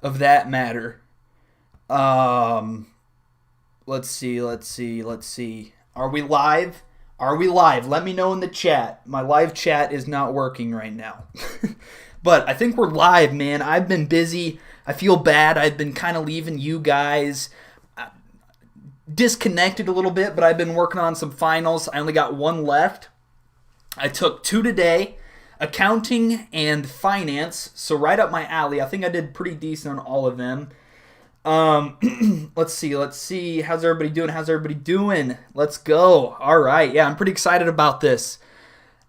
of that matter. Um, let's see. Are we live? Are we live? Let me know in the chat. My live chat is not working right now. But I think we're live, man. I've been busy. I feel bad. I've been kind of leaving you guys disconnected a little bit, but I've been working on some finals. I only got one left. I took two today, accounting and finance, so right up my alley. I think I did pretty decent on all of them. Let's see. How's everybody doing? Let's go. All right. Yeah, I'm pretty excited about this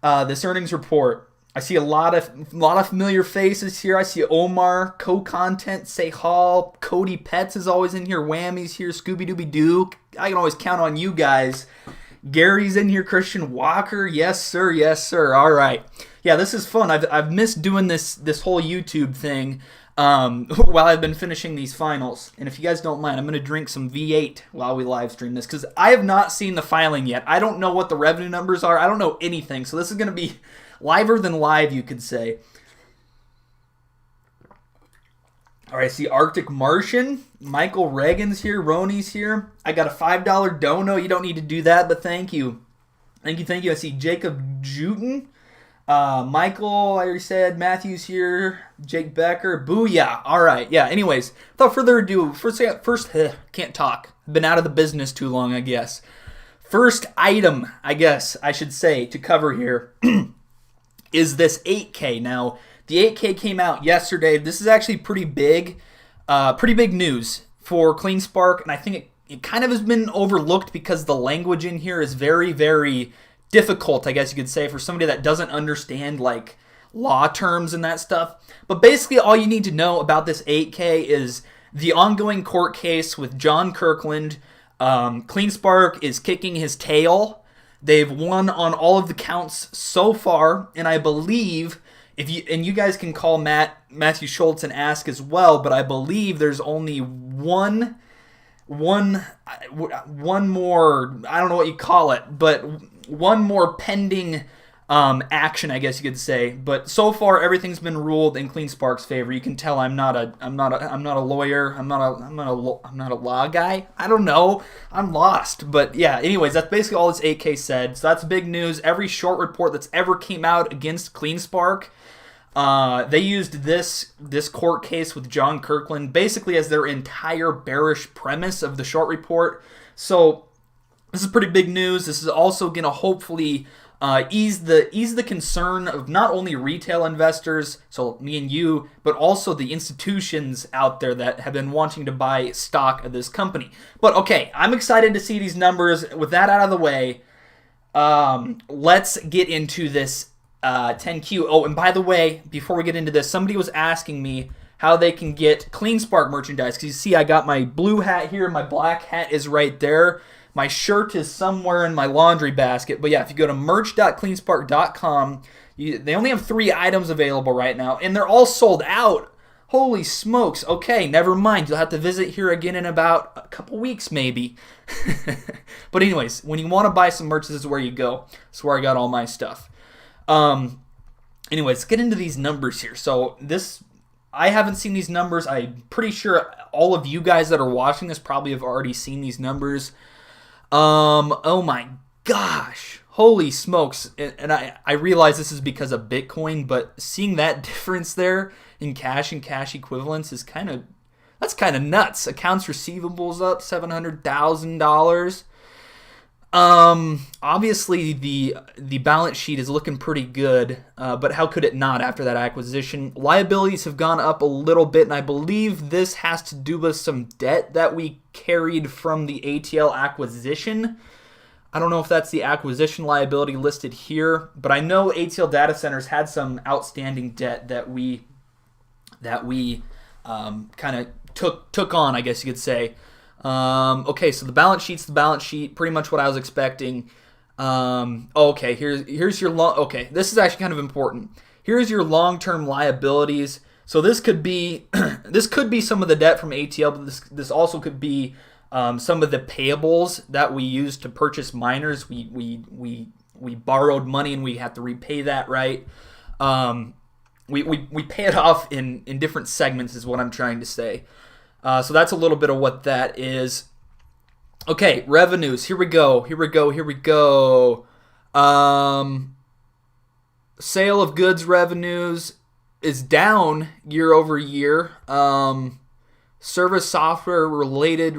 earnings report. I see a lot of familiar faces here. I see Omar, co-content, Say Hall, Cody Pets is always in here, Whammy's here, Scooby Dooby Doo. I can always count on you guys. Gary's in here, Christian Walker. Yes, sir. All right. Yeah, this is fun. I've missed doing this whole YouTube thing while I've been finishing these finals. And if you guys don't mind, I'm going to drink some V8 while we live stream this because I have not seen the filing yet. I don't know what the revenue numbers are. I don't know anything. So this is going to be liver than live, you could say. All right, I see Arctic Martian. Michael Reagan's here. Roni's here. I got a $5 dono. You don't need to do that, but thank you. Thank you. I see Jacob Juten. Michael, I already said. Matthew's here. Jake Becker. Booyah. All right. Yeah, anyways, without further ado, first can't talk. Been out of the business too long, I guess. First item, I guess I should say, to cover here is this 8K. Now, the 8K came out yesterday. This is actually pretty big news for Cleanspark, and I think it kind of has been overlooked because the language in here is very, very difficult, I guess you could say, for somebody that doesn't understand like law terms and that stuff. But basically all you need to know about this 8K is the ongoing court case with John Kirkland. Cleanspark is kicking his tail. They've won on all of the counts so far, and I believe you guys can call Matthew Schultz and ask as well, but I believe there's only one more, I don't know what you call it, but one more pending action, I guess you could say. But so far everything's been ruled in Cleanspark's favor. You can tell I'm not a lawyer. I'm not a law guy. I don't know. I'm lost. But yeah, anyways, that's basically all this 8K said. So that's big news. Every short report that's ever came out against Cleanspark, they used this court case with John Kirkland basically as their entire bearish premise of the short report. So this is pretty big news. This is also going to hopefully ease the concern of not only retail investors, so me and you, but also the institutions out there that have been wanting to buy stock of this company. But okay, I'm excited to see these numbers. With that out of the way, let's get into this 10Q. Oh, and by the way, before we get into this, somebody was asking me how they can get Cleanspark merchandise. Because you see, I got my blue hat here, my black hat is right there. My shirt is somewhere in my laundry basket. But yeah, if you go to merch.cleanspark.com, they only have 3 items available right now, and they're all sold out. Holy smokes. Okay, never mind. You'll have to visit here again in about a couple weeks maybe. But anyways, when you want to buy some merch, this is where you go. This is where I got all my stuff. Anyways, let's get into these numbers here. So I haven't seen these numbers. I'm pretty sure all of you guys that are watching this probably have already seen these numbers. Oh my gosh. Holy smokes. And I realize this is because of Bitcoin, but seeing that difference there in cash and cash equivalents is that's kind of nuts. Accounts receivables up $700,000. Obviously the balance sheet is looking pretty good, but how could it not after that acquisition? Liabilities have gone up a little bit, and I believe this has to do with some debt that we carried from the ATL acquisition. I don't know if that's the acquisition liability listed here, but I know ATL Data Centers had some outstanding debt that we kind of took on, I guess you could say. Okay, so the balance sheet's the balance sheet, pretty much what I was expecting. Okay, here's your okay, this is actually kind of important. Here's your long-term liabilities. So this could be some of the debt from ATL, but this also could be some of the payables that we used to purchase miners. We borrowed money and we have to repay that, right? we pay it off in different segments is what I'm trying to say. So that's a little bit of what that is. Okay, revenues. Here we go. Sale of goods revenues is down year over year. Service software related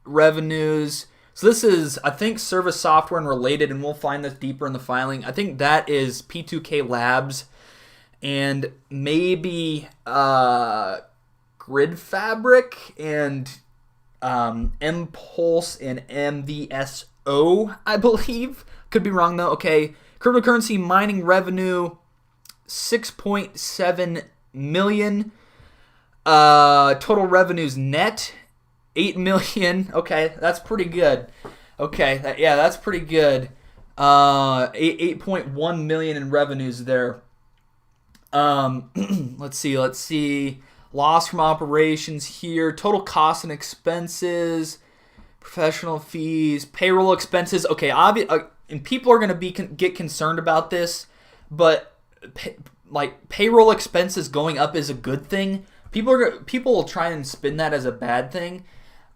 revenues. So this is, I think, service software and related, and we'll find this deeper in the filing. I think that is P2K Labs and maybe Grid Fabric and Impulse and MVSO, I believe. Could be wrong though. Okay, cryptocurrency mining revenue, 6.7 million. Total revenues net, 8 million. Okay, that's pretty good. Okay, that's pretty good. 8.1 million in revenues there. Let's see. Loss from operations here. Total costs and expenses, professional fees, payroll expenses. Okay, and people are going to get concerned about this, but payroll expenses going up is a good thing. People will try and spin that as a bad thing,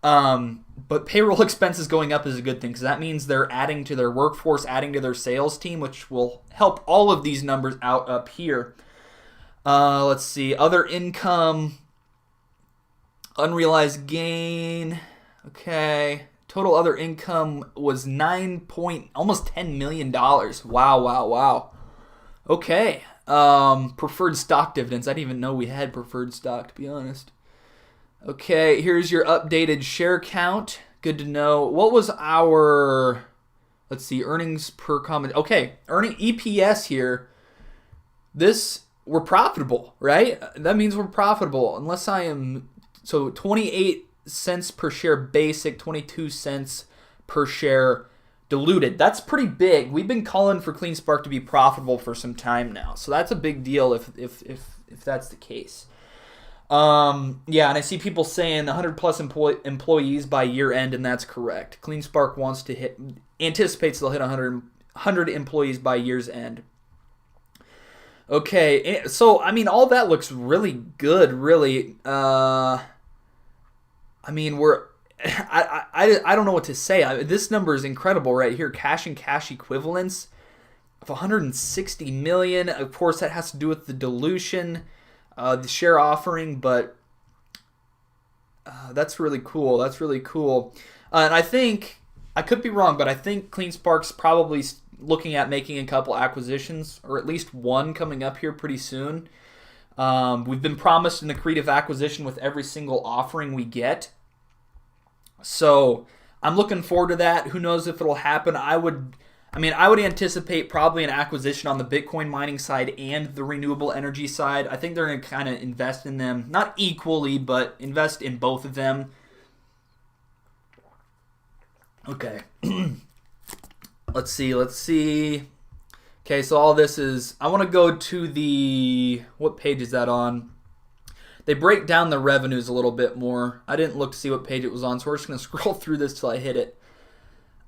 but payroll expenses going up is a good thing because that means they're adding to their workforce, adding to their sales team, which will help all of these numbers out up here. Let's see, other income, unrealized gain. Okay, total other income was almost $10 million. Wow. Okay. Preferred stock dividends. I didn't even know we had preferred stock, to be honest. Okay, here's your updated share count. Good to know. What was our, let's see, earnings per common. Okay, earning EPS here. We're profitable, right? That means we're profitable. Unless I am, so 28 cents per share basic, 22 cents per share diluted. That's pretty big. We've been calling for Cleanspark to be profitable for some time now, so that's a big deal if that's the case. And I see people saying 100 plus employees by year end, and that's correct. Cleanspark anticipates they'll hit 100 employees by year's end. Okay, so I mean all that looks really good. Really, I don't know what to say. This number is incredible right here. Cash and cash equivalents of 160 million. Of course, that has to do with the dilution, the share offering, but that's really cool. And I think, I could be wrong, but I think Cleanspark's probably looking at making a couple acquisitions, or at least one coming up here pretty soon. We've been promised an accretive acquisition with every single offering we get. So I'm looking forward to that. Who knows if it'll happen? I would anticipate probably an acquisition on the Bitcoin mining side and the renewable energy side. I think they're going to kind of invest in them, not equally, but invest in both of them. Okay. Let's see. Okay, so all this is, I want to go to what page is that on? They break down the revenues a little bit more. I didn't look to see what page it was on, so we're just going to scroll through this till I hit it.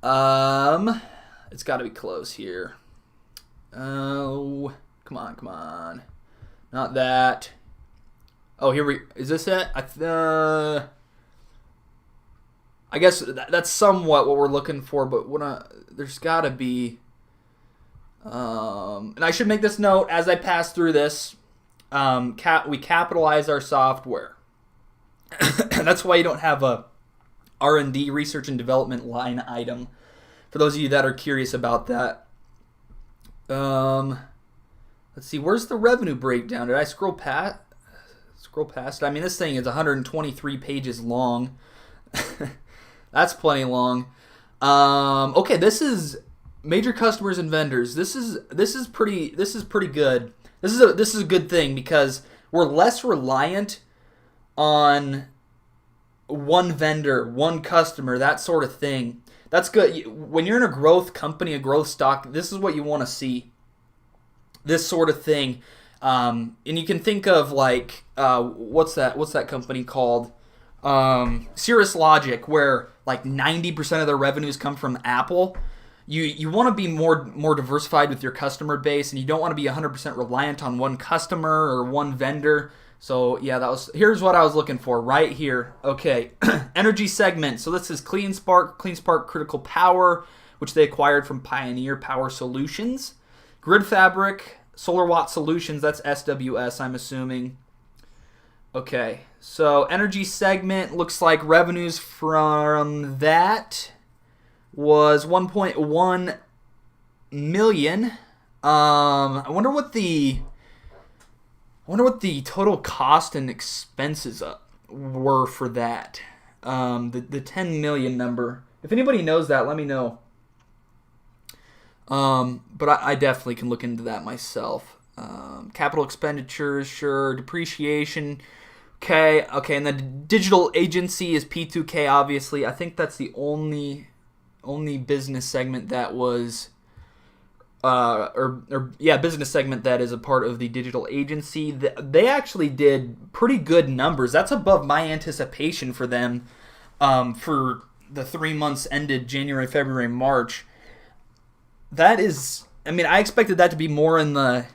It's got to be close here. Oh, come on. Not that. Oh, is this it? I guess that's somewhat what we're looking for, but there's got to be. And I should make this note as I pass through this. We capitalize our software. That's why you don't have a R&D, research and development line item. For those of you that are curious about that. Let's see, where's the revenue breakdown? Did I scroll past it? I mean, this thing is 123 pages long. That's plenty long. Okay, this is major customers and vendors. This is pretty good. This is a good thing because we're less reliant on one vendor, one customer, that sort of thing. That's good. When you're in a growth company, a growth stock, this is what you want to see. This sort of thing. And you can think of like, what's that company called? Cirrus Logic, where like 90% of their revenues come from Apple. you want to be more diversified with your customer base, and you don't want to be 100% reliant on one customer or one vendor. So yeah, here's what I was looking for right here. Okay, energy segment. So this is Cleanspark Critical Power, which they acquired from Pioneer Power Solutions. Grid Fabric, Solar Watt Solutions, that's SWS, I'm assuming. Okay, so energy segment looks like revenues from that was 1.1 million. I wonder what the total cost and expenses were for that. The 10 million number. If anybody knows that, let me know. But I definitely can look into that myself. Capital expenditures, sure. Depreciation, okay. And the digital agency is P2K, obviously. I think that's the only business segment that was, business segment that is a part of the digital agency. They actually did pretty good numbers. That's above my anticipation for them, for the 3 months ended January, February, March. That is, I expected that to be more in the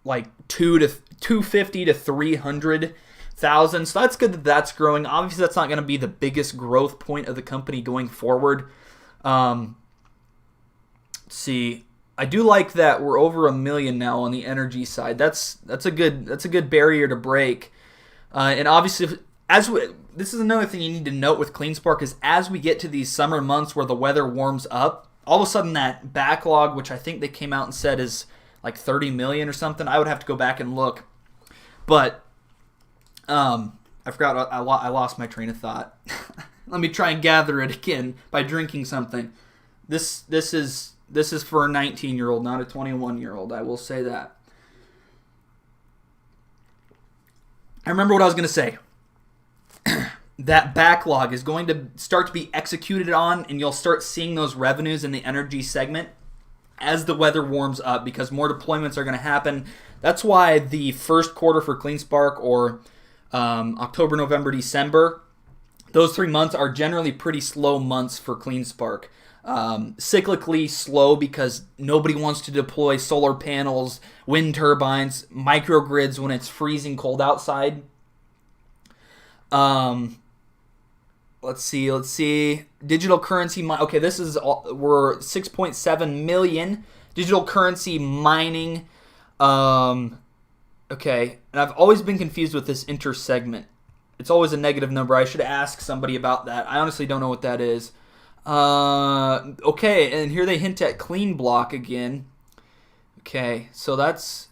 like 250 to 300,000. So that's good that that's growing. Obviously, that's not going to be the biggest growth point of the company going forward. Let's see, I do like that we're over 1 million now on the energy side. That's a good barrier to break. And obviously, this is another thing you need to note with Cleanspark is as we get to these summer months where the weather warms up, all of a sudden that backlog, which I think they came out and said is like 30 million or something. I would have to go back and look. But I forgot, I lost my train of thought. Let me try and gather it again by drinking something. This is for a 19-year-old, not a 21-year-old. I will say that. I remember what I was going to say. That backlog is going to start to be executed on, and you'll start seeing those revenues in the energy segment as the weather warms up because more deployments are going to happen. That's why the first quarter for Cleanspark, or October, November, December, those 3 months are generally pretty slow months for Cleanspark. Cyclically slow because nobody wants to deploy solar panels, wind turbines, microgrids when it's freezing cold outside. Let's see. Digital currency. Okay, we're 6.7 million digital currency mining. Okay, and I've always been confused with this inter-segment. It's always a negative number. I should ask somebody about that. I honestly don't know what that is. Okay, and here they hint at clean block again. Okay, so that's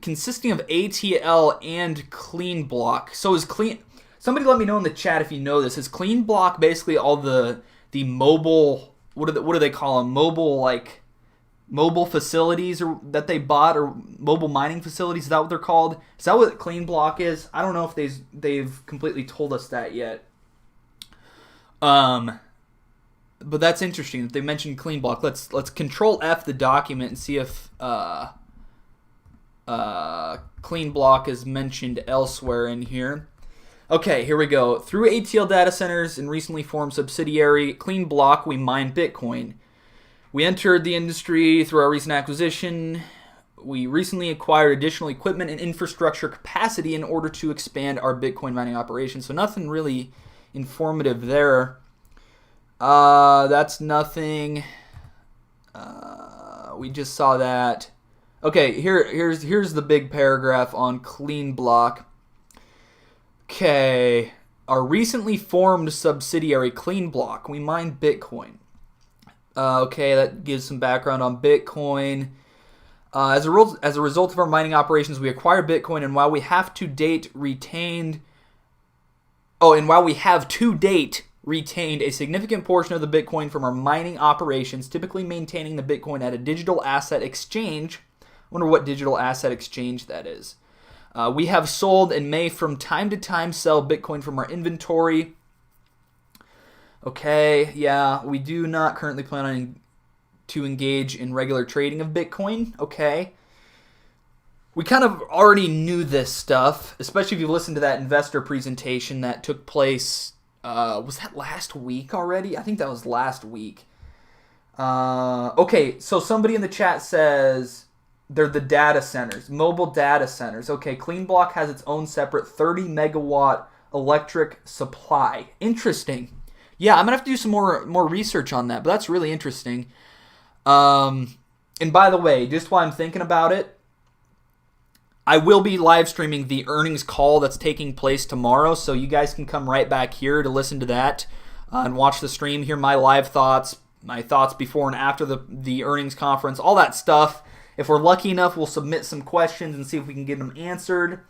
consisting of ATL and clean block. So is clean... Somebody let me know in the chat if you know this. Is Clean Block basically all the mobile, what do they call them? Mobile facilities that they bought, or mobile mining facilities? Is that what they're called? Is that what Clean Block is? I don't know if they've completely told us that yet. But that's interesting that they mentioned Clean Block. Let's Control F the document and see if Clean Block is mentioned elsewhere in here. Okay, here we go. Through ATL data centers and recently formed subsidiary Clean Block, we mine Bitcoin. We entered the industry through our recent acquisition. We recently acquired additional equipment and infrastructure capacity in order to expand our Bitcoin mining operations. So nothing really informative there. That's nothing. We just saw that. Okay, here's the big paragraph on Clean Block. Okay, our recently formed subsidiary Clean Block, we mine Bitcoin. Okay, that gives some background on Bitcoin. As a result of our mining operations, we acquire Bitcoin, and while we have to date retained a significant portion of the Bitcoin from our mining operations, typically maintaining the Bitcoin at a digital asset exchange. I wonder what digital asset exchange that is. We have sold and may from time to time sell Bitcoin from our inventory. Okay, yeah, we do not currently plan to engage in regular trading of Bitcoin. Okay. We kind of already knew this stuff, especially if you've listened to that investor presentation that took place, was that last week already? I think that was last week. Okay, so somebody in the chat says they're the data centers, mobile data centers. Okay, CleanBlock has its own separate 30 megawatt electric supply. Interesting. Yeah, I'm gonna have to do some more research on that, but that's really interesting. And by the way, just while I'm thinking about it, I will be live streaming the earnings call that's taking place tomorrow, so you guys can come right back here to listen to that and watch the stream, hear my live thoughts, my thoughts before and after the earnings conference, all that stuff. If we're lucky enough, we'll submit some questions and see if we can get them answered.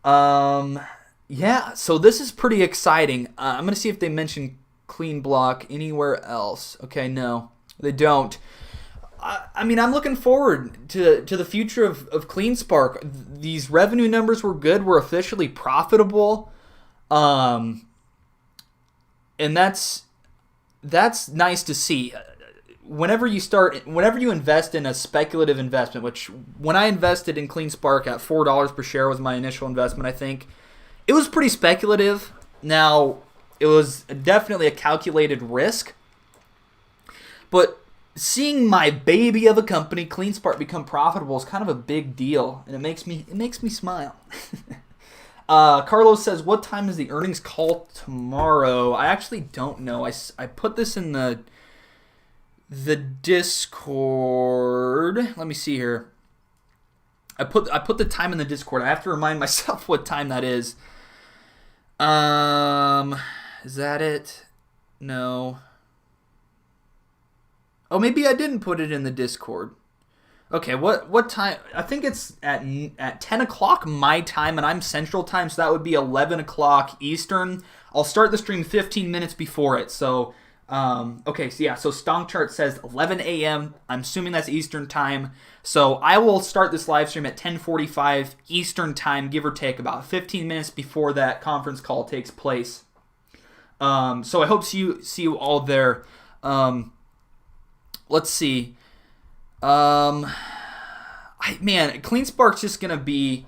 Yeah, so this is pretty exciting. I'm going to see if they mention CleanBlock anywhere else. Okay, no, they don't. I mean, I'm looking forward to the future of Cleanspark. These revenue numbers were good. We're officially profitable. And that's nice to see. Whenever you invest in a speculative investment, which when I invested in CleanSpark at $4 per share was my initial investment, I think it was pretty speculative. Now, it was definitely a calculated risk, but seeing my baby of a company, CleanSpark, become profitable is kind of a big deal, and it makes me smile. Carlos says, what time is the earnings call tomorrow? I actually don't know. I put this in the Discord. Let me see here. I put the time in the Discord. I have to remind myself what time that is. Is that it? No. Oh, maybe I didn't put it in the Discord. Okay, what time? I think it's at 10 o'clock my time, and I'm Central Time, so that would be 11 o'clock Eastern. I'll start the stream 15 minutes before it. So, okay, so yeah, so Stonk Chart says 11 a.m. I'm assuming that's Eastern Time. So I will start this live stream at 10:45 Eastern Time, give or take, about 15 minutes before that conference call takes place. So I hope see you all there. Let's see. CleanSpark's just going to be...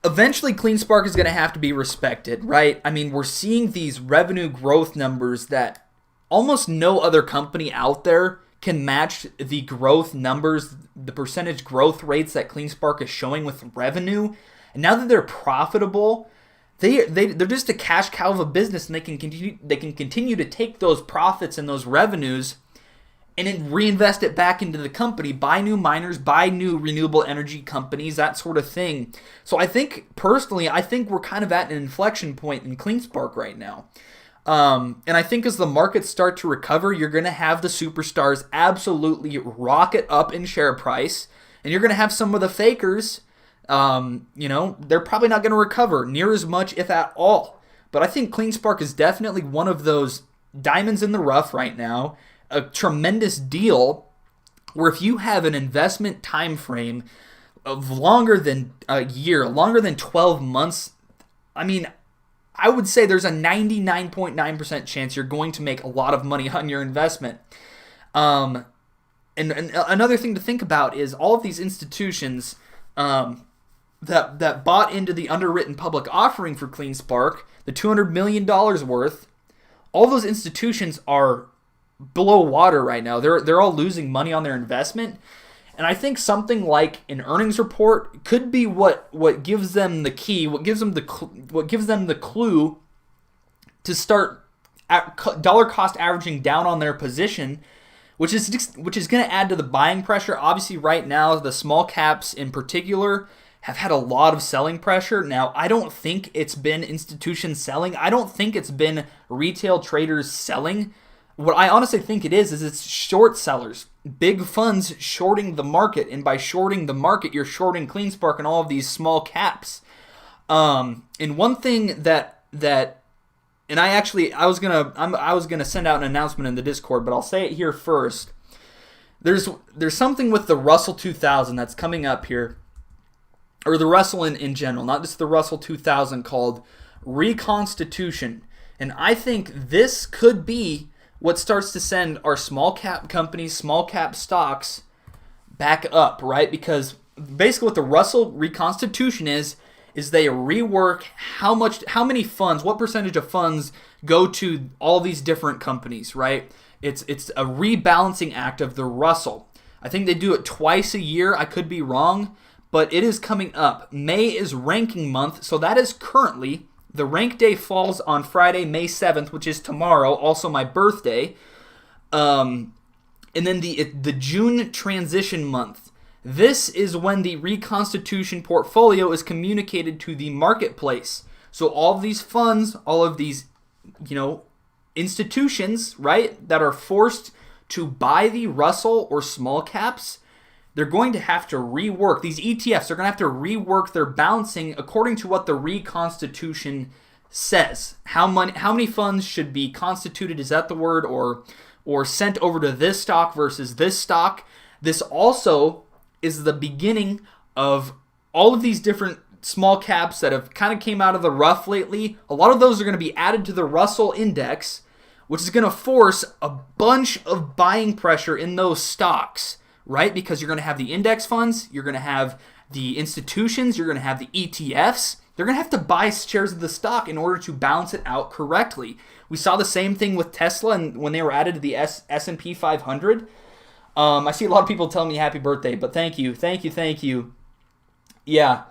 Eventually, CleanSpark is going to have to be respected, right? I mean, we're seeing these revenue growth numbers that almost no other company out there can match the growth numbers, the percentage growth rates that CleanSpark is showing with revenue. And now that they're profitable, they're just a cash cow of a business, and they can continue to take those profits and those revenues and then reinvest it back into the company, buy new miners, buy new renewable energy companies, that sort of thing. So I think, personally, we're kind of at an inflection point in CleanSpark right now. And I think as the markets start to recover, you're going to have the superstars absolutely rocket up in share price, and you're going to have some of the fakers, they're probably not going to recover near as much, if at all. But I think CleanSpark is definitely one of those diamonds in the rough right now, a tremendous deal where if you have an investment time frame of longer than a year, longer than 12 months, I mean, I would say there's a 99.9% chance you're going to make a lot of money on your investment. And another thing to think about is all of these institutions that bought into the underwritten public offering for CleanSpark, the $200 million worth, all those institutions are below water right now. They're all losing money on their investment, and I think something like an earnings report could be what gives them the key, what gives them the clue to start dollar cost averaging down on their position, which is going to add to the buying pressure. Obviously, right now the small caps in particular have had a lot of selling pressure. Now, I don't think it's been institutions selling. I don't think it's been retail traders selling. What I honestly think it is it's short sellers, big funds shorting the market, and by shorting the market, you're shorting CleanSpark and all of these small caps. And one thing that and I was gonna send out an announcement in the Discord, but I'll say it here first. There's something with the Russell 2000 that's coming up here, or the Russell in general, not just the Russell 2000, called reconstitution, and I think this could be what starts to send our small cap companies, small cap stocks back up, right? Because basically what the Russell reconstitution is they rework how many funds, what percentage of funds go to all these different companies, right? It's a rebalancing act of the Russell. I think they do it twice a year. I could be wrong, but it is coming up. May is ranking month, so that is currently, the rank day falls on Friday, May 7th, which is tomorrow, also my birthday. And then the June transition month. This is when the reconstitution portfolio is communicated to the marketplace. So all of these funds, all of these, institutions, right, that are forced to buy the Russell or small caps, they're going to have to rework. These ETFs, they're going to have to rework their balancing according to what the reconstitution says. How many funds should be constituted, is that the word, or sent over to this stock versus this stock. This also is the beginning of all of these different small caps that have kind of came out of the rough lately. A lot of those are going to be added to the Russell index, which is going to force a bunch of buying pressure in those stocks, right? Because you're going to have the index funds, you're going to have the institutions, you're going to have the ETFs. They're going to have to buy shares of the stock in order to balance it out correctly. We saw the same thing with Tesla and when they were added to the S&P 500. I see a lot of people telling me happy birthday, but thank you. Yeah.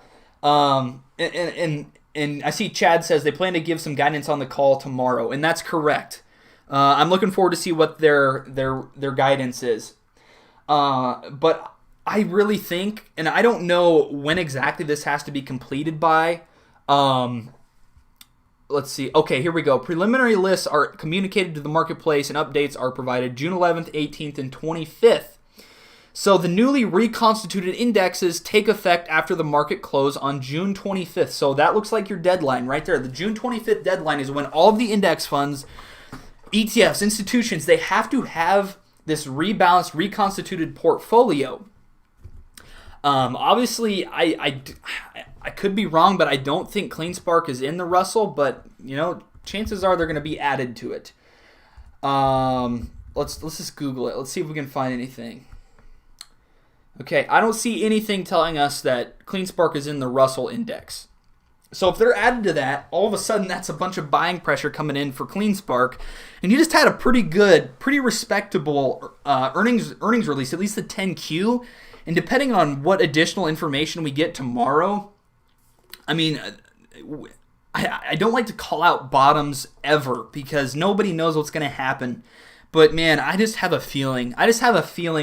And I see Chad says they plan to give some guidance on the call tomorrow, and that's correct. I'm looking forward to see what their guidance is. But I really think, and I don't know when exactly this has to be completed by. Let's see. Okay, here we go. Preliminary lists are communicated to the marketplace and updates are provided June 11th, 18th, and 25th. So the newly reconstituted indexes take effect after the market close on June 25th. So that looks like your deadline right there. The June 25th deadline is when all of the index funds, ETFs, institutions, they have to have this rebalanced, reconstituted portfolio. Obviously, I could be wrong, but I don't think Cleanspark is in the Russell, but, chances are they're going to be added to it. Let's just Google it. Let's see if we can find anything. Okay, I don't see anything telling us that Cleanspark is in the Russell index. So if they're added to that, all of a sudden that's a bunch of buying pressure coming in for Cleanspark, and you just had a pretty respectable earnings release, at least the 10Q. And depending on what additional information we get tomorrow, I mean, I don't like to call out bottoms ever because nobody knows what's going to happen. But man, I just have a feeling.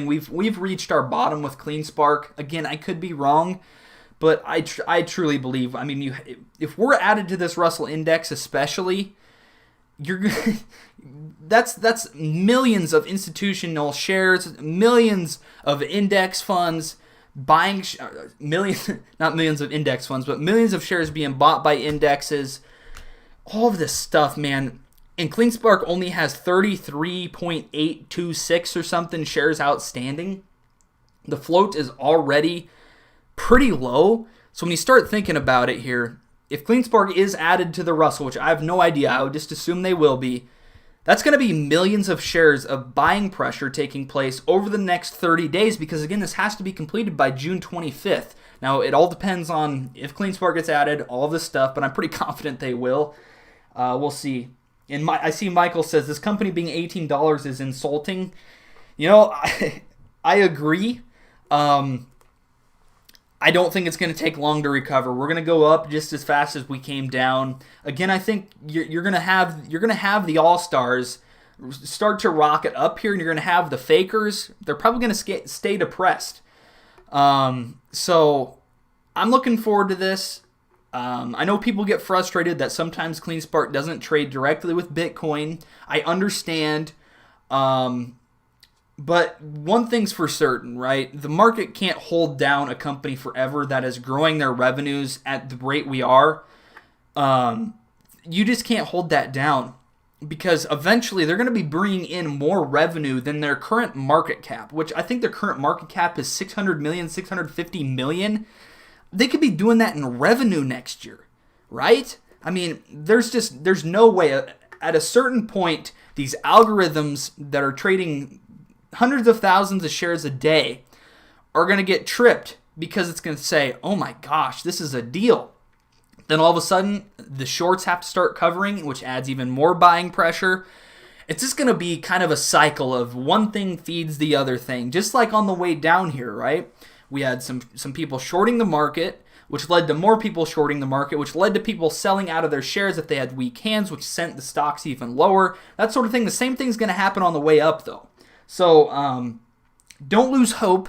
We've reached our bottom with Cleanspark. Again, I could be wrong, but I truly believe. I mean, if we're added to this Russell index, especially, that's millions of institutional shares, millions of index funds buying not millions of index funds, but millions of shares being bought by indexes. All of this stuff, man. And Cleanspark only has 33.826 or something shares outstanding. The float is already pretty low. So when you start thinking about it here, if Cleanspark is added to the Russell, which I have no idea, I would just assume they will be, that's going to be millions of shares of buying pressure taking place over the next 30 days because, again, this has to be completed by June 25th. Now, it all depends on if Cleanspark gets added, all of this stuff, but I'm pretty confident they will. We'll see. And I see Michael says this company being $18 is insulting. I agree. I don't think it's going to take long to recover. We're going to go up just as fast as we came down. Again, I think you're going to have the all-stars start to rocket up here, and you're going to have the fakers. They're probably going to stay depressed. So I'm looking forward to this. I know people get frustrated that sometimes Cleanspark doesn't trade directly with Bitcoin. I understand. But one thing's for certain, right? The market can't hold down a company forever that is growing their revenues at the rate we are. You just can't hold that down because eventually they're going to be bringing in more revenue than their current market cap, which I think their current market cap is 600 million, 650 million. They could be doing that in revenue next year, right? I mean, there's no way. At a certain point, these algorithms that are trading hundreds of thousands of shares a day are going to get tripped because it's going to say, oh my gosh, this is a deal. Then all of a sudden, the shorts have to start covering, which adds even more buying pressure. it's just going to be kind of a cycle of one thing feeds the other thing. Just like on the way down here, right? We had some people shorting the market, which led to more people shorting the market, which led to people selling out of their shares if they had weak hands, which sent the stocks even lower. That sort of thing. The same thing's going to happen on the way up, though. So don't lose hope.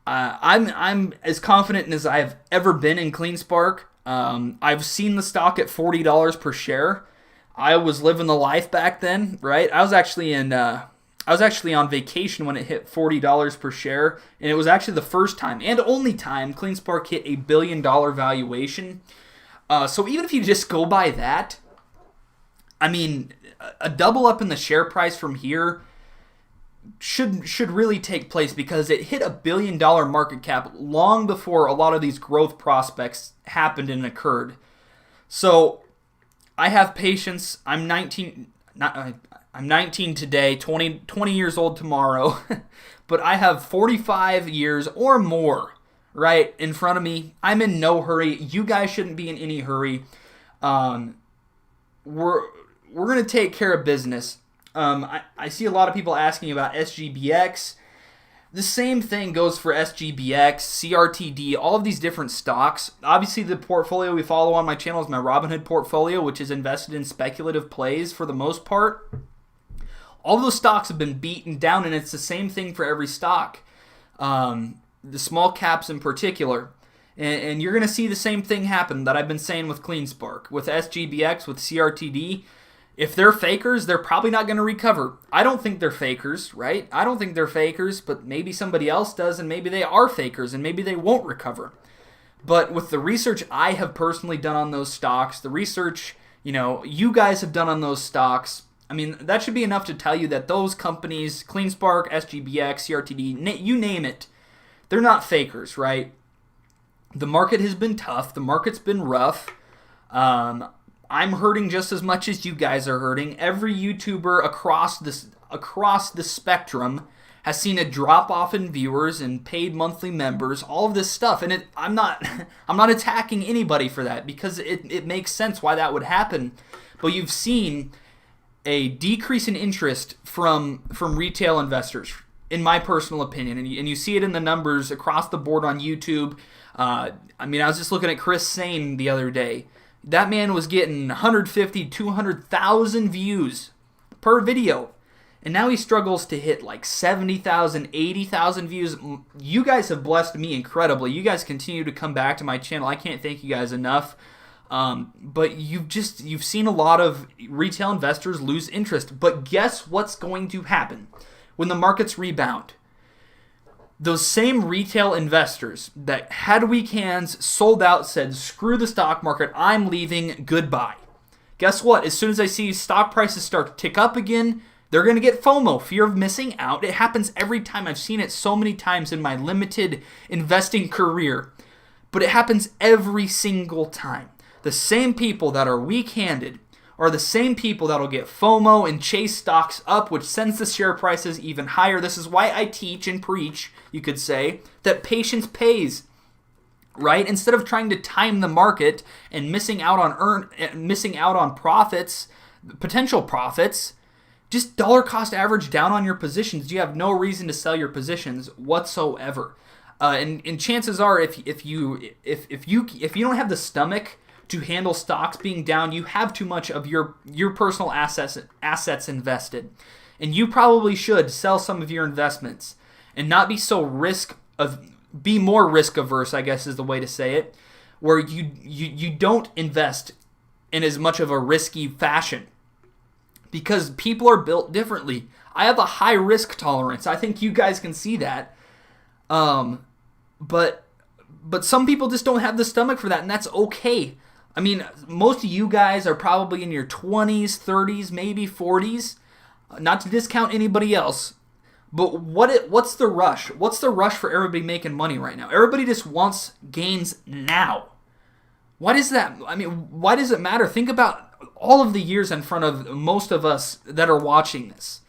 I'm as confident as I have ever been in Cleanspark. I've seen the stock at $40 per share. I was living the life back then, right? I was actually on vacation when it hit $40 per share, and it was actually the first time and only time Cleanspark hit $1 billion valuation. So even if you just go by that, I mean, a double up in the share price from here should really take place, because it hit $1 billion market cap long before a lot of these growth prospects happened and occurred. So I have patience. I'm 19 today, 20 years old tomorrow, but I have 45 years or more right in front of me. I'm in no hurry. You guys shouldn't be in any hurry. We're going to take care of business. I see a lot of people asking about SGBX. The same thing goes for SGBX, CRTD, all of these different stocks. Obviously, the portfolio we follow on my channel is my Robinhood portfolio, which is invested in speculative plays for the most part. All of those stocks have been beaten down, and it's the same thing for every stock, the small caps in particular. And you're going to see the same thing happen that I've been saying with Cleanspark, with SGBX, with CRTD. If they're fakers, they're probably not going to recover. I don't think they're fakers, right? I don't think they're fakers, but maybe somebody else does, and maybe they are fakers, and maybe they won't recover. But with the research I have personally done on those stocks, the research, you guys have done on those stocks, I mean, that should be enough to tell you that those companies, Cleanspark, SGBX, CRTD, you name it, they're not fakers, right? The market has been tough. The market's been rough. I'm hurting just as much as you guys are hurting. Every YouTuber across the spectrum has seen a drop off in viewers and paid monthly members, all of this stuff. And I'm not attacking anybody for that, because it makes sense why that would happen. But you've seen a decrease in interest from retail investors, in my personal opinion, and you see it in the numbers across the board on YouTube. I was just looking at Chris Sane the other day. That man was getting 150, 200,000 views per video. And now he struggles to hit like 70,000, 80,000 views. You guys have blessed me incredibly. You guys continue to come back to my channel. I can't thank you guys enough. But you've seen a lot of retail investors lose interest. But guess what's going to happen when the markets rebound? Those same retail investors that had weak hands, sold out, said, screw the stock market, I'm leaving, goodbye. Guess what? As soon as I see stock prices start to tick up again, they're going to get FOMO, fear of missing out. It happens every time. I've seen it so many times in my limited investing career. But it happens every single time. The same people that are weak-handed are the same people that'll get FOMO and chase stocks up, which sends the share prices even higher. This is why I teach and preach, you could say, that patience pays, right? Instead of trying to time the market and missing out on profits, potential profits, just dollar cost average down on your positions. You have no reason to sell your positions whatsoever. And chances are, if you don't have the stomach to handle stocks being down, you have too much of your personal assets invested. And you probably should sell some of your investments and not be be more risk averse, I guess is the way to say it, where you don't invest in as much of a risky fashion, because people are built differently. I have a high risk tolerance. I think you guys can see that. But some people just don't have the stomach for that, and that's okay. I mean, most of you guys are probably in your 20s, 30s, maybe 40s. Not to discount anybody else, but what's the rush? What's the rush for everybody making money right now? Everybody just wants gains now. What is that? I mean, why does it matter? Think about all of the years in front of most of us that are watching this.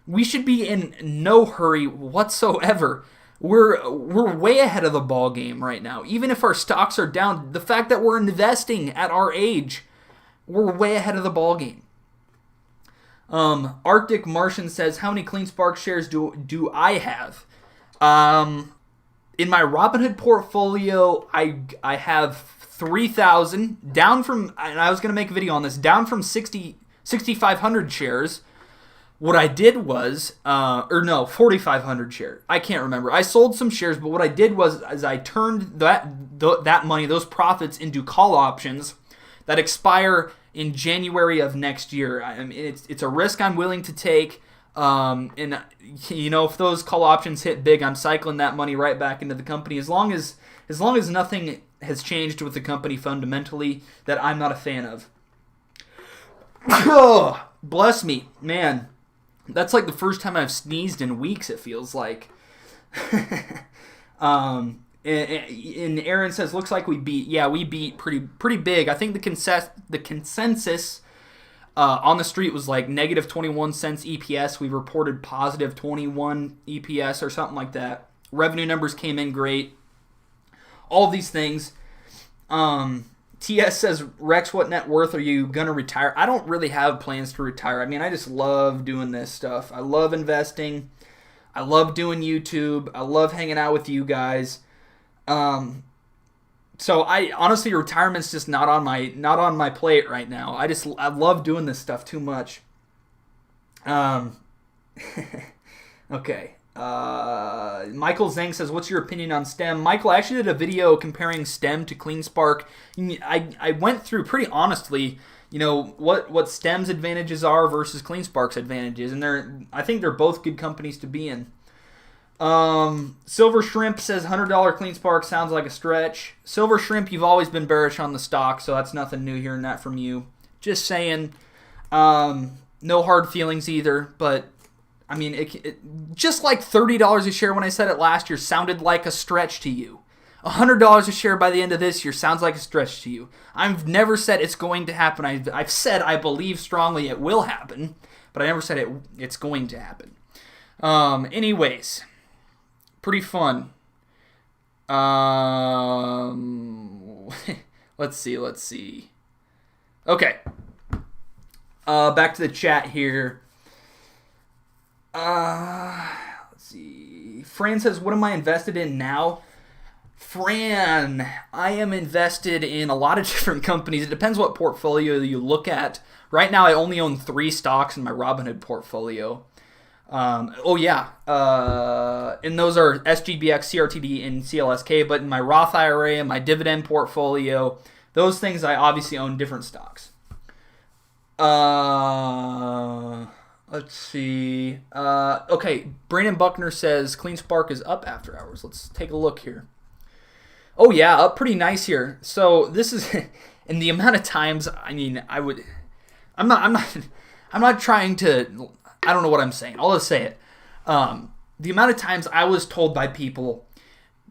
We should be in no hurry whatsoever. We're way ahead of the ball game right now. Even if our stocks are down, the fact that we're investing at our age, we're way ahead of the ball game. Arctic Martian says, how many CleanSpark shares do I have? In my Robinhood portfolio, I have 3,000, down from, and I was going to make a video on this, down from 6,500 shares. What I did was, 4,500 shares. I can't remember. I sold some shares, but what I did was I turned that money, those profits, into call options that expire in January of next year. I mean, it's a risk I'm willing to take. And if those call options hit big, I'm cycling that money right back into the company. As long as nothing has changed with the company fundamentally that I'm not a fan of. Oh, bless me, man. That's like the first time I've sneezed in weeks, it feels like. And Aaron says, looks like we beat. Yeah, we beat pretty big. I think the consensus on the street was like negative 21 cents EPS. We reported positive 21 EPS or something like that. Revenue numbers came in great. All of these things. TS says, Rex, what net worth are you going to retire? I don't really have plans to retire. I mean, I just love doing this stuff. I love investing. I love doing YouTube. I love hanging out with you guys. So I honestly, retirement's just not on my plate right now. I love doing this stuff too much. Okay. Michael Zhang says, what's your opinion on STEM? Michael, I actually did a video comparing STEM to CleanSpark. I went through pretty honestly, what STEM's advantages are versus CleanSpark's advantages, and I think they're both good companies to be in. Silver Shrimp says $100 CleanSpark sounds like a stretch. Silver Shrimp, you've always been bearish on the stock, so that's nothing new hearing that from you. Just saying, no hard feelings either, but I mean, it just like $30 a share when I said it last year sounded like a stretch to you. $100 a share by the end of this year sounds like a stretch to you. I've never said it's going to happen. I've said I believe strongly it will happen, but I never said it's going to happen. Anyways, pretty fun. Let's see. Okay. Back to the chat here. Let's see. Fran says, what am I invested in now? Fran, I am invested in a lot of different companies. It depends what portfolio you look at. Right now, I only own 3 stocks in my Robinhood portfolio. And those are SGBX, CRTD, and CLSK. But in my Roth IRA and my dividend portfolio, those things I obviously own different stocks. Let's see. Okay, Brandon Buckner says CleanSpark is up after hours. Let's take a look here. Oh yeah, up pretty nice here. So this is, in the amount of times, I mean, I'm not trying to, I don't know what I'm saying. I'll just say it. The amount of times I was told by people,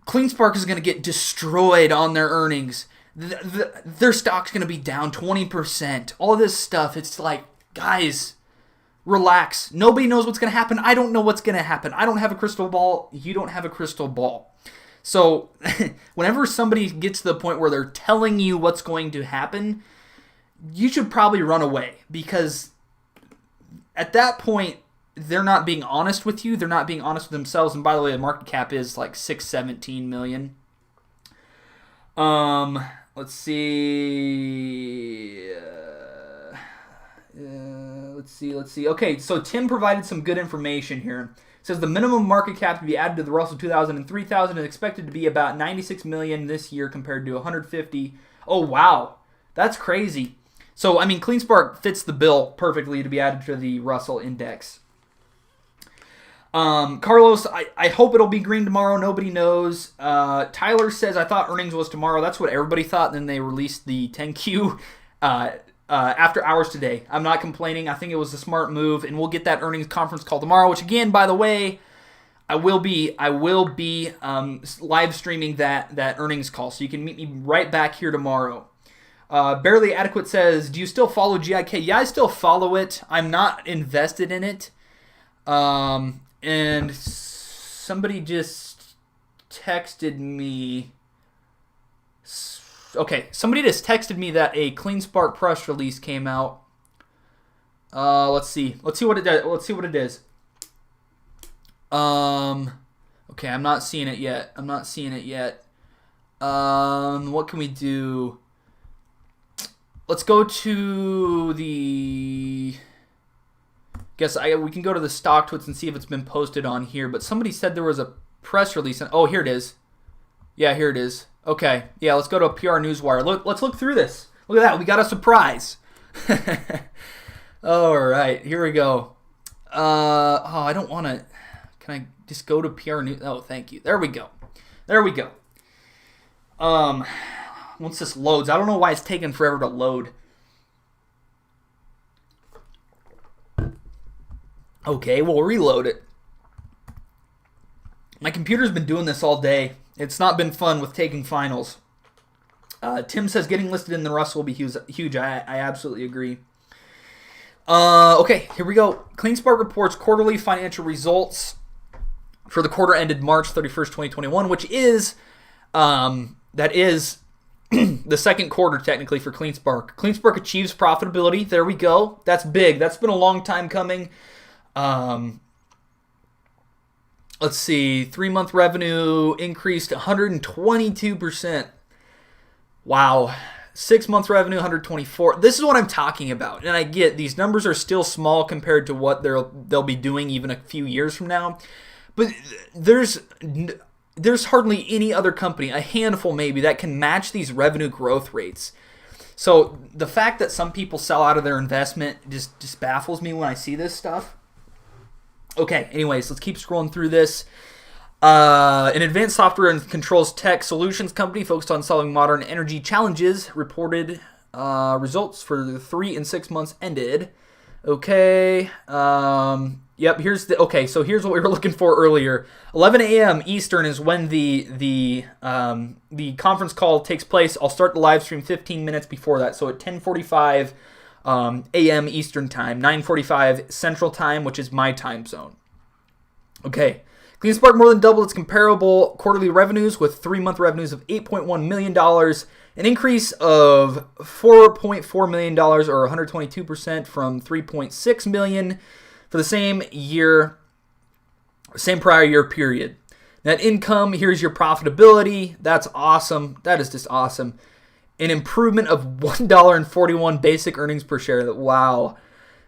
CleanSpark is going to get destroyed on their earnings. Their stock's going to be down 20%. All of this stuff. It's like, guys, relax. Nobody knows what's going to happen. I don't know what's going to happen. I don't have a crystal ball. You don't have a crystal ball. So whenever somebody gets to the point where they're telling you what's going to happen, you should probably run away, because at that point, they're not being honest with you. They're not being honest with themselves. And by the way, the market cap is like $617 million. Let's see. Let's see. Okay, so Tim provided some good information here. It says the minimum market cap to be added to the Russell 2000 and 3000 is expected to be about 96 million this year compared to 150. Oh, wow. That's crazy. So, I mean, CleanSpark fits the bill perfectly to be added to the Russell index. Carlos, I hope it'll be green tomorrow. Nobody knows. Tyler says, I thought earnings was tomorrow. That's what everybody thought. Then they released the 10Q after hours today. I'm not complaining. I think it was a smart move, and we'll get that earnings conference call tomorrow, which again, by the way, I will be live streaming that earnings call, so you can meet me right back here tomorrow. Barely Adequate says, do you still follow GIK? Yeah, I still follow it. I'm not invested in it. And somebody just texted me. Okay, somebody just texted me that a CleanSpark press release came out. Let's see. Let's see what it does. Let's see what it is. Okay, I'm not seeing it yet. What can we do? Let's go to the... we can go to the stock twits and see if it's been posted on here. But somebody said there was a press release. Oh, here it is. Yeah, here it is. Okay. Yeah, let's go to a PR Newswire. Let's look through this. Look at that. We got a surprise. All right. Here we go. I don't want to... Can I just go to PR News? Oh, thank you. There we go. Once this loads, I don't know why it's taking forever to load. Okay, we'll reload it. My computer's been doing this all day. It's not been fun with taking finals. Tim says getting listed in the Russell will be huge. I absolutely agree. Okay, here we go. Cleanspark reports quarterly financial results for the quarter ended March 31st, 2021, which is, that is the second quarter technically for Cleanspark. Cleanspark achieves profitability. There we go. That's big. That's been a long time coming. Let's see. 3-month revenue increased 122%. Wow. 6-month revenue, 124. This is what I'm talking about. And I get these numbers are still small compared to what they'll be doing even a few years from now. But there's hardly any other company, a handful maybe, that can match these revenue growth rates. So the fact that some people sell out of their investment just baffles me when I see this stuff. Okay, anyways, let's keep scrolling through this. An advanced software and controls tech solutions company focused on solving modern energy challenges reported results for the 3 and 6 months ended. Okay. Yep. So here's what we were looking for earlier. 11 a.m. Eastern is when the conference call takes place. I'll start the live stream 15 minutes before that. So at 10:45 a.m. Eastern time, 9:45 Central time, which is my time zone. Okay. Cleanspark more than doubled its comparable quarterly revenues with 3-month revenues of $8.1 million, an increase of $4.4 million or 122% from $3.6 million for the same prior year period. Net income, here's your profitability. That's awesome. That is just awesome. An improvement of $1.41 basic earnings per share. Wow.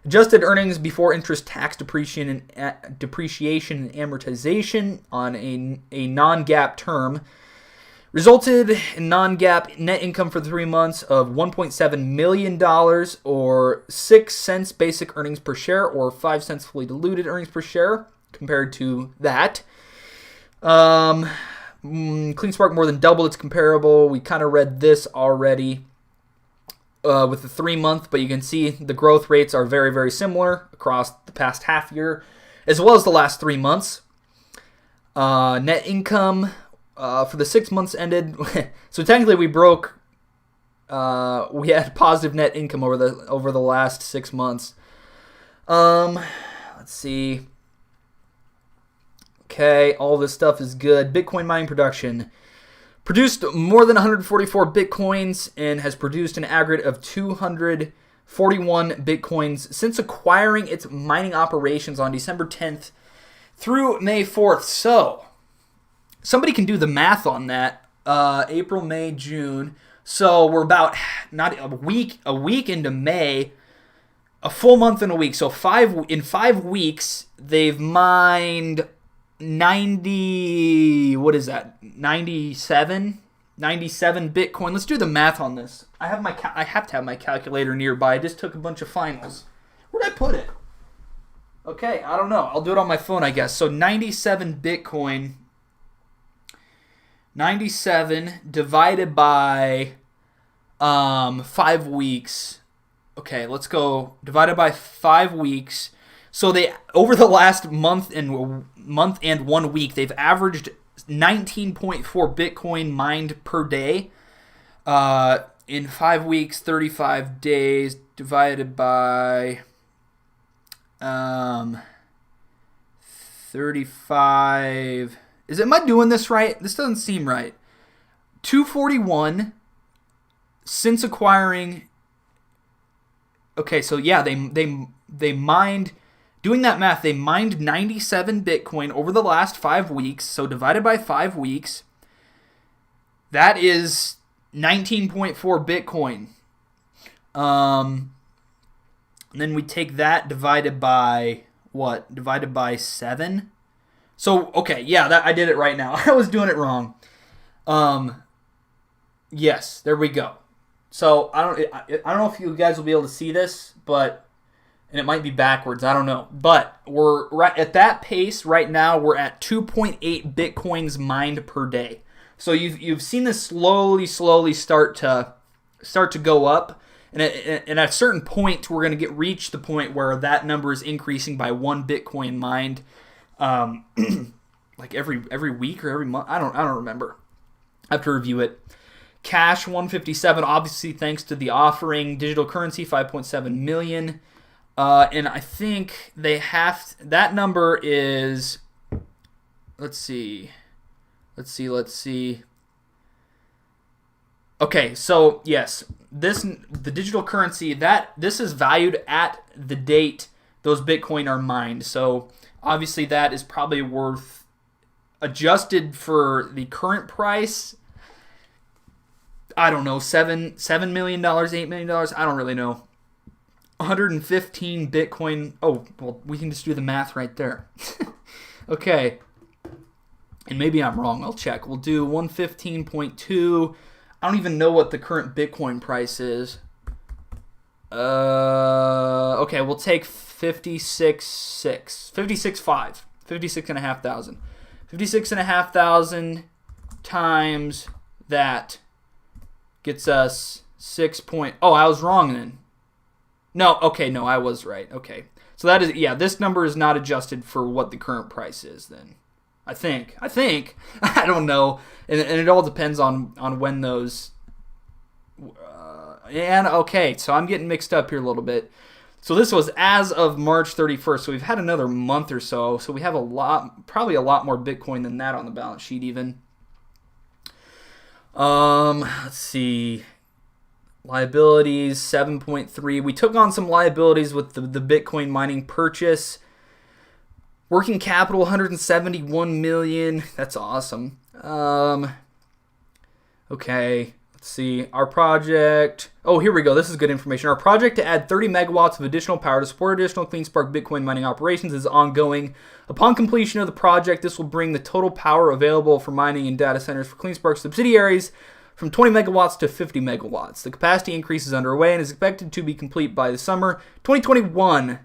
Adjusted earnings before interest, tax, depreciation, and amortization on a non-GAAP term resulted in non-GAAP net income for the 3 months of $1.7 million or 6 cents basic earnings per share or 5 cents fully diluted earnings per share compared to that. Cleanspark more than doubled its comparable. We kind of read this already. With the 3-month, but you can see the growth rates are very, very similar across the past half year, as well as the last 3 months. Net income for the 6 months ended. So technically, we had positive net income over the last 6 months. Let's see. Okay, all this stuff is good. Bitcoin mining production. Produced more than 144 Bitcoins and has produced an aggregate of 241 Bitcoins since acquiring its mining operations on December 10th through May 4th. So, somebody can do the math on that. April, May, June. So, we're about not a week into May, a full month and a week. So, in 5 weeks, they've mined 97 Bitcoin. Let's do the math on this. I have to have my calculator nearby. I just took a bunch of finals. Where'd I put it? Okay, I don't know. I'll do it on my phone, I guess. So 97 Bitcoin. 97 divided by 5 weeks. Okay, let's go. Divided by 5 weeks. So they over the last month and 1 week, they've averaged 19.4 Bitcoin mined per day. In 5 weeks, 35 days divided by 35. Am I doing this right? This doesn't seem right. 241 since acquiring. Okay, so yeah, they doing that math, they mined 97 Bitcoin over the last 5 weeks. So divided by 5 weeks, that is 19.4 Bitcoin. And then we take that divided by what? Divided by 7. So, okay, yeah, I did it right now. I was doing it wrong. Yes, there we go. So, I don't know if you guys will be able to see this, and it might be backwards, I don't know. But we're right at that pace right now. We're at 2.8 Bitcoins mined per day. So you've seen this slowly start to go up, and at a certain point we're going to reach the point where that number is increasing by 1 Bitcoin mined, like every week or every month. I don't remember. I have to review it. Cash 157, obviously thanks to the offering. Digital currency 5.7 million, and I think that number is. Let's see. Okay, so yes, the digital currency this is valued at the date those Bitcoin are mined. So obviously that is probably worth, adjusted for the current price, I don't know, $7 million, $8 million. I don't really know. 115 Bitcoin. Oh, well, we can just do the math right there. Okay. And maybe I'm wrong. I'll check. We'll do 115.2. I don't even know what the current Bitcoin price is. Okay, we'll take 56.5. 56,500. 56,500 times that gets us 6 point. Oh, I was wrong then. No, okay, no, I was right. Okay. So that is, yeah, this number is not adjusted for what the current price is then. I think. I don't know. And it all depends on when those... and okay, so I'm getting mixed up here a little bit. So this was as of March 31st. So we've had another month or so. So we have probably a lot more Bitcoin than that on the balance sheet even. Let's see. Liabilities, 7.3. We took on some liabilities with the Bitcoin mining purchase. Working capital, 171 million. That's awesome. Okay, let's see. Our project. Oh, here we go. This is good information. Our project to add 30 megawatts of additional power to support additional Cleanspark Bitcoin mining operations is ongoing. Upon completion of the project, this will bring the total power available for mining in data centers for Cleanspark subsidiaries from 20 megawatts to 50 megawatts. The capacity increase is underway and is expected to be complete by the summer 2021.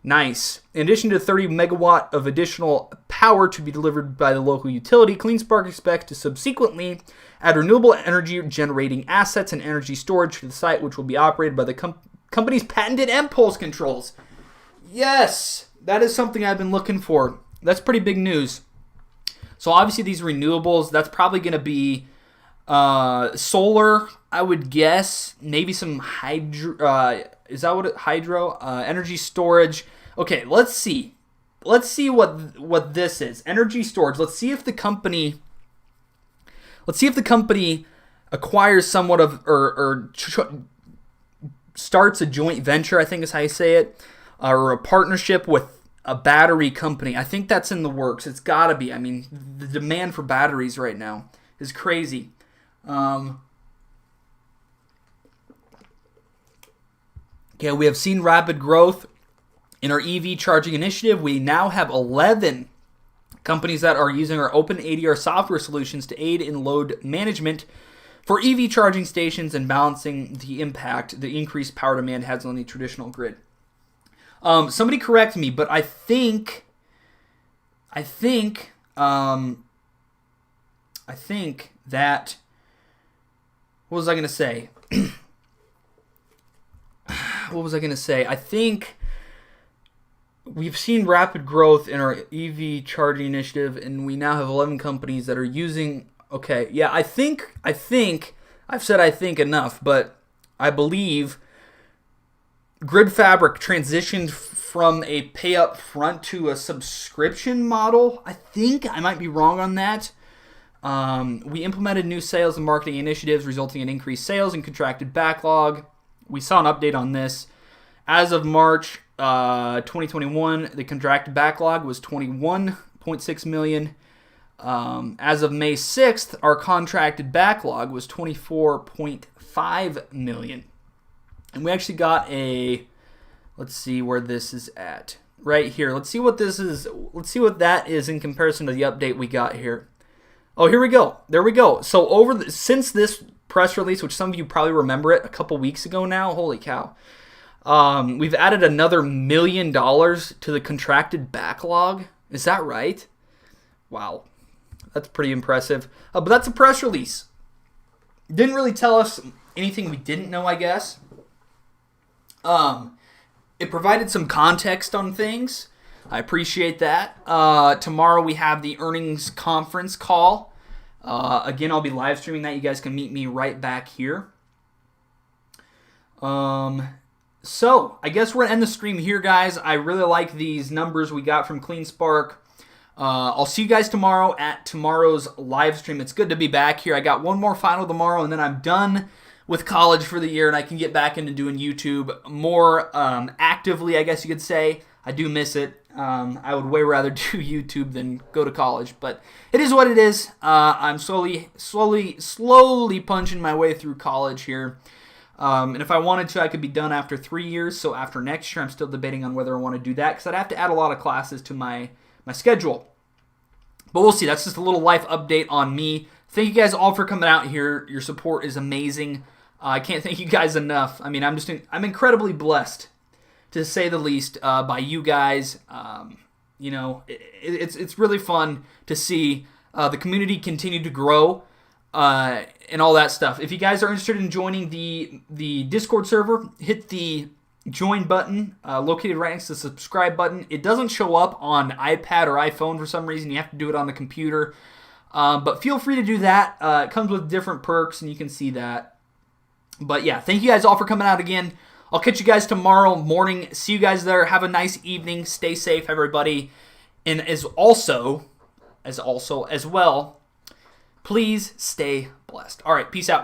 Nice. In addition to 30 megawatt of additional power to be delivered by the local utility, Cleanspark expects to subsequently add renewable energy generating assets and energy storage to the site, which will be operated by the company's patented impulse controls. Yes, that is something I've been looking for. That's pretty big news. So obviously these renewables, that's probably going to be solar, I would guess. Maybe some hydro. Is that what hydro? Energy storage. Okay, let's see. Let's see what this is. Energy storage. Let's see if the company acquires somewhat of or starts a joint venture, I think is how you say it, or a partnership with a battery company. I think that's in the works. It's got to be. I mean, the demand for batteries right now is crazy. Okay, we have seen rapid growth in our EV charging initiative. We now have 11 companies that are using our Open ADR software solutions to aid in load management for EV charging stations and balancing the impact the increased power demand has on the traditional grid. Somebody correct me, but I think that, what was I going to say? I think we've seen rapid growth in our EV charging initiative, and we now have 11 companies that are using. Okay, yeah, I think I've said I think enough, but I believe Grid Fabric transitioned from a pay up front to a subscription model. I think I might be wrong on that. We implemented new sales and marketing initiatives, resulting in increased sales and contracted backlog. We saw an update on this. As of March, 2021, the contracted backlog was 21.6 million. As of May 6th, our contracted backlog was 24.5 million. And we actually got let's see where this is at. Right here. Let's see what this is. Let's see what that is in comparison to the update we got here. Oh, here we go. There we go. So since this press release, which some of you probably remember it a couple weeks ago now, holy cow. We've added another $1 million to the contracted backlog. Is that right? Wow. That's pretty impressive. But that's a press release. Didn't really tell us anything we didn't know, I guess. It provided some context on things. I appreciate that. Tomorrow we have the earnings conference call. Again, I'll be live streaming that. You guys can meet me right back here. So, I guess we're going to end the stream here, guys. I really like these numbers we got from Cleanspark. I'll see you guys tomorrow at tomorrow's live stream. It's good to be back here. I got one more final tomorrow, and then I'm done with college for the year, and I can get back into doing YouTube more actively, I guess you could say. I do miss it. I would way rather do YouTube than go to college, but it is what it is. I'm slowly punching my way through college here. And if I wanted to, I could be done after 3 years. So after next year, I'm still debating on whether I want to do that because I'd have to add a lot of classes to my schedule. But we'll see. That's just a little life update on me. Thank you guys all for coming out here. Your support is amazing. I can't thank you guys enough. I mean, I'm incredibly blessed, to say the least, by you guys. It's really fun to see the community continue to grow and all that stuff. If you guys are interested in joining the Discord server, hit the join button located right next to the subscribe button. It doesn't show up on iPad or iPhone for some reason. You have to do it on the computer. But feel free to do that. It comes with different perks, and you can see that. But yeah, thank you guys all for coming out again. I'll catch you guys tomorrow morning. See you guys there. Have a nice evening. Stay safe, everybody. And as well, please stay blessed. All right, peace out, guys.